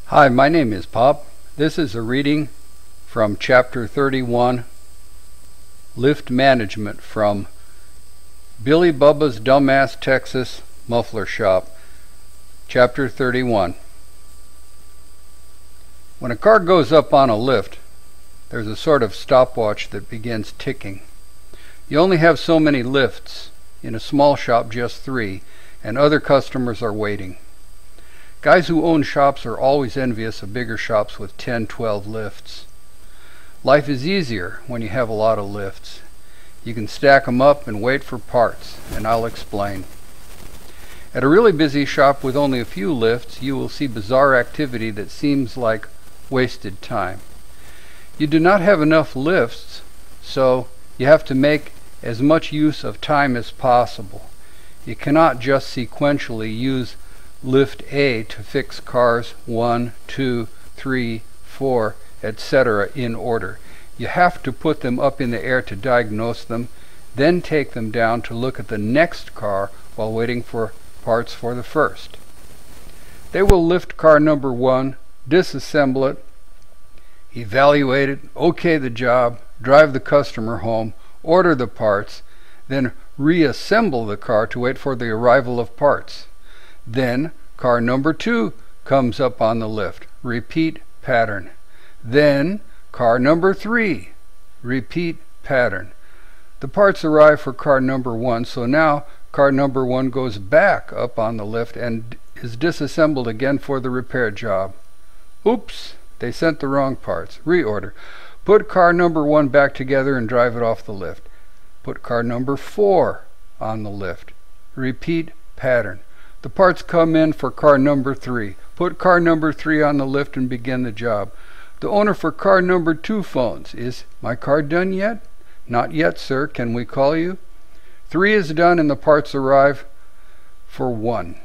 Hi, my name is Pop. This is a reading from Chapter 31, Lift Management, from Billy-Bubba's Dumbass Texas Muffler Shop. Chapter 31. When a car goes up on a lift, there's a sort of stopwatch that begins ticking. You only have so many lifts. In a small shop, just 3, and other customers are waiting. Guys who own shops are always envious of bigger shops with 10, 12 lifts. Life is easier when you have a lot of lifts. You can stack them up and wait for parts, and I'll explain. At a really busy shop with only a few lifts, you will see bizarre activity that seems like wasted time. You do not have enough lifts, so you have to make as much use of time as possible. You cannot just sequentially use lift A to fix cars 1, 2, 3, 4, etc. in order. You have to put them up in the air to diagnose them, then take them down to look at the next car while waiting for parts for the first. They will lift car number 1, disassemble it, evaluate it, okay the job, drive the customer home, order the parts, then reassemble the car to wait for the arrival of parts. Then car number 2 comes up on the lift. Repeat pattern. Then car number 3. Repeat pattern. The parts arrive for car number 1, so now car number 1 goes back up on the lift and is disassembled again for the repair job. Oops, they sent the wrong parts. Reorder. Put car number 1 back together and drive it off the lift. Put car number 4 on the lift. Repeat pattern. The parts come in for car number 3. Put car number 3 on the lift and begin the job. The owner for car number 2 phones. Is my car done yet? Not yet, sir. Can we call you? 3 is done and the parts arrive for 1.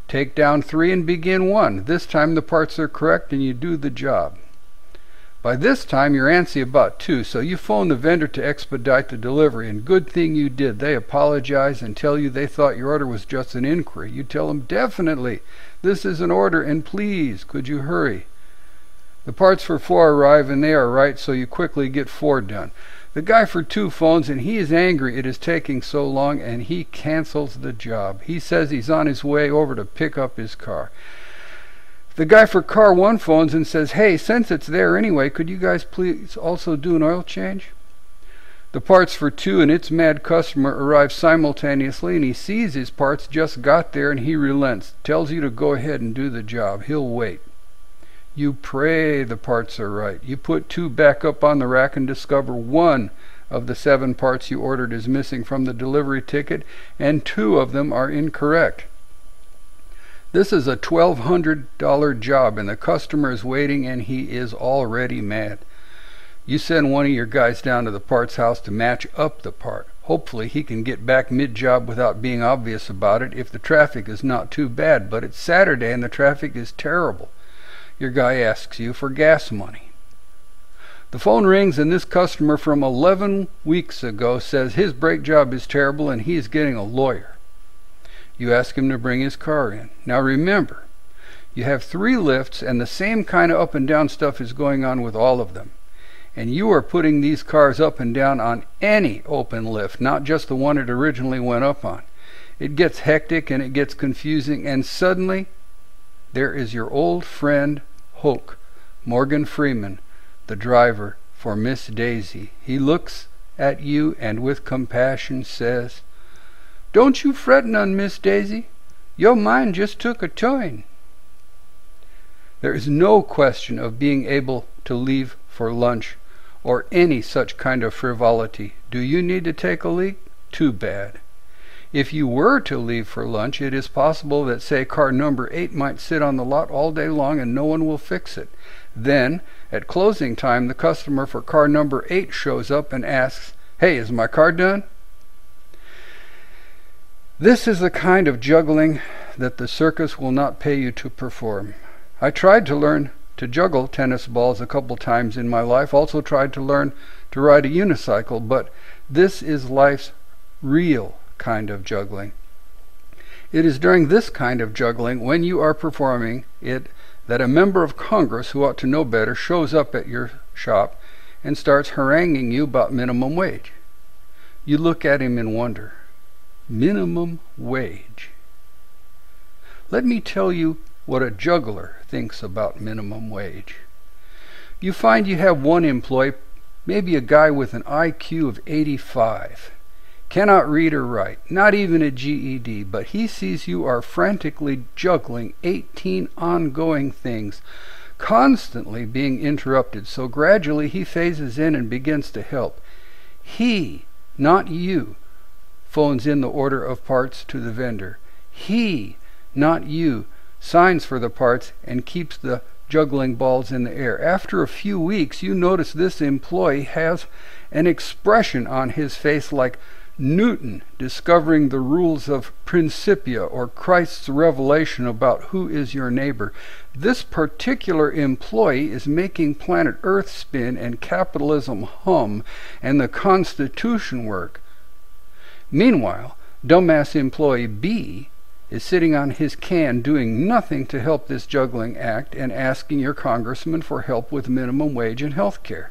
Take down 3 and begin 1. This time the parts are correct and you do the job. By this time you're antsy about 2, so you phone the vendor to expedite the delivery, and good thing you did. They apologize and tell you they thought your order was just an inquiry. You tell them, definitely, this is an order, and please, could you hurry? The parts for 4 arrive and they are right, so you quickly get 4 done. The guy for 2 phones and he is angry it is taking so long, and he cancels the job. He says he's on his way over to pick up his car. The guy for car 1 phones and says, hey, since it's there anyway, could you guys please also do an oil change? The parts for 2 and its mad customer arrive simultaneously, and he sees his parts just got there and he relents, tells you to go ahead and do the job. He'll wait. You pray the parts are right. You put 2 back up on the rack and discover 1 of the 7 parts you ordered is missing from the delivery ticket, and 2 of them are incorrect. This is a $1,200 job and the customer is waiting and he is already mad. You send one of your guys down to the parts house to match up the part. Hopefully he can get back mid-job without being obvious about it if the traffic is not too bad, but it's Saturday and the traffic is terrible. Your guy asks you for gas money. The phone rings and this customer from 11 weeks ago says his brake job is terrible and he is getting a lawyer. You ask him to bring his car in. Now remember, you have 3 lifts and the same kind of up and down stuff is going on with all of them. And you are putting these cars up and down on any open lift, not just the one it originally went up on. It gets hectic and it gets confusing, and suddenly there is your old friend Hoke, Morgan Freeman, the driver for Miss Daisy. He looks at you and with compassion says, don't you fret none, Miss Daisy. Your mind just took a turn. There is no question of being able to leave for lunch or any such kind of frivolity. Do you need to take a leak? Too bad. If you were to leave for lunch, it is possible that, say, car number 8 might sit on the lot all day long and no one will fix it. Then, at closing time, the customer for car number 8 shows up and asks, hey, is my car done? This is the kind of juggling that the circus will not pay you to perform. I tried to learn to juggle tennis balls a couple times in my life, also tried to learn to ride a unicycle, but this is life's real kind of juggling. It is during this kind of juggling, when you are performing it, that a member of Congress who ought to know better shows up at your shop and starts haranguing you about minimum wage. You look at him in wonder. Minimum wage. Let me tell you what a juggler thinks about minimum wage. You find you have one employee, maybe a guy with an IQ of 85, cannot read or write, not even a GED, but he sees you are frantically juggling 18 ongoing things, constantly being interrupted, so gradually he phases in and begins to help. He, not you, phones in the order of parts to the vendor. He, not you, signs for the parts and keeps the juggling balls in the air. After a few weeks, you notice this employee has an expression on his face like Newton discovering the rules of Principia, or Christ's revelation about who is your neighbor. This particular employee is making planet Earth spin and capitalism hum and the Constitution work. Meanwhile, dumbass employee B is sitting on his can doing nothing to help this juggling act and asking your congressman for help with minimum wage and health care.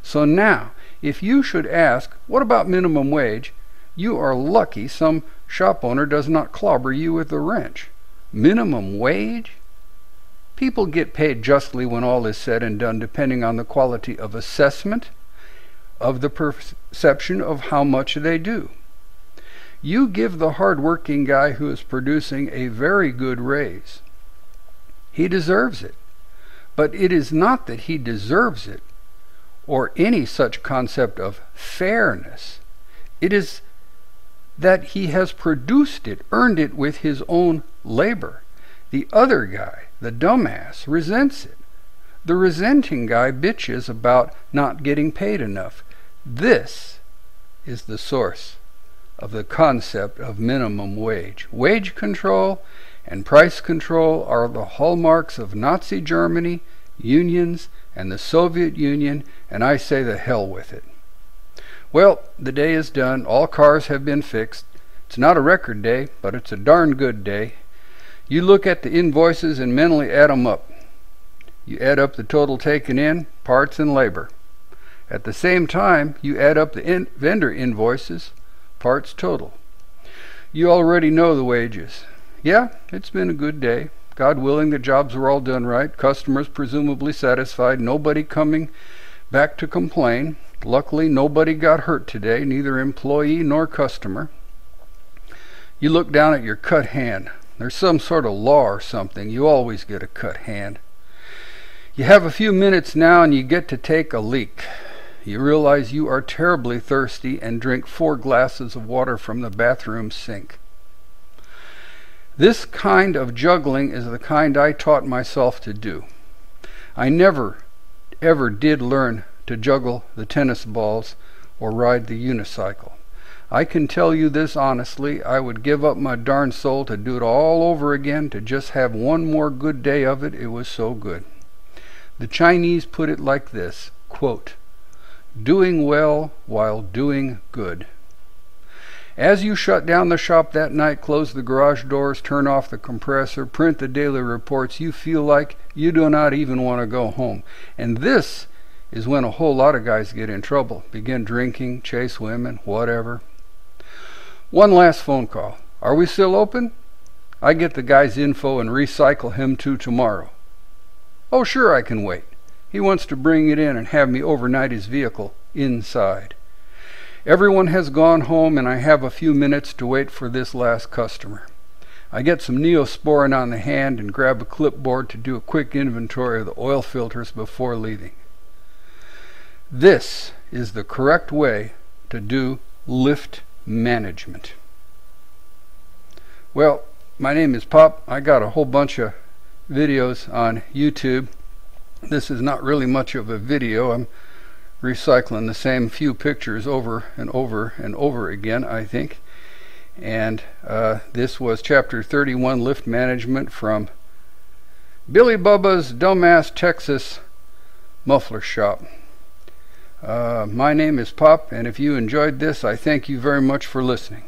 So now, if you should ask, what about minimum wage? You are lucky some shop owner does not clobber you with a wrench. Minimum wage? People get paid justly when all is said and done, depending on the quality of assessment, of the perception of how much they do. You give the hard-working guy who is producing a very good raise. He deserves it. But it is not that he deserves it, or any such concept of fairness. It is that he has produced it, earned it with his own labor. The other guy, the dumbass, resents it. The resenting guy bitches about not getting paid enough. This is the source of the concept of minimum wage. Wage control and price control are the hallmarks of Nazi Germany, unions, and the Soviet Union, and I say the hell with it. Well, the day is done. All cars have been fixed. It's not a record day, but it's a darn good day. You look at the invoices and mentally add them up. You add up the total taken in, parts and labor. At the same time, you add up the vendor invoices, parts total. You already know the wages. Yeah, it's been a good day. God willing, the jobs were all done right. Customers presumably satisfied. Nobody coming back to complain. Luckily, nobody got hurt today, neither employee nor customer. You look down at your cut hand. There's some sort of law or something. You always get a cut hand. You have a few minutes now and you get to take a leak. You realize you are terribly thirsty and drink 4 glasses of water from the bathroom sink. This kind of juggling is the kind I taught myself to do. I never, ever did learn to juggle the tennis balls or ride the unicycle. I can tell you this honestly, I would give up my darn soul to do it all over again, to just have one more good day of it. It was so good. The Chinese put it like this, quote, "Doing well while doing good." As you shut down the shop that night, close the garage doors, turn off the compressor, print the daily reports, you feel like you do not even want to go home. And this is when a whole lot of guys get in trouble, begin drinking, chase women, whatever. One last phone call. Are we still open? I get the guy's info and recycle him to tomorrow. Oh, sure, I can wait. He wants to bring it in and have me overnight his vehicle inside. Everyone has gone home and I have a few minutes to wait for this last customer. I get some Neosporin on the hand and grab a clipboard to do a quick inventory of the oil filters before leaving. This is the correct way to do lift management. Well, my name is Pop. I got a whole bunch of videos on YouTube. This is not really much of a video. I'm recycling the same few pictures over and over and over again, I think. And this was chapter 31, lift management, from Billy-Bubba's Dumbass Texas Muffler Shop. My name is Pop, and if you enjoyed this, I thank you very much for listening.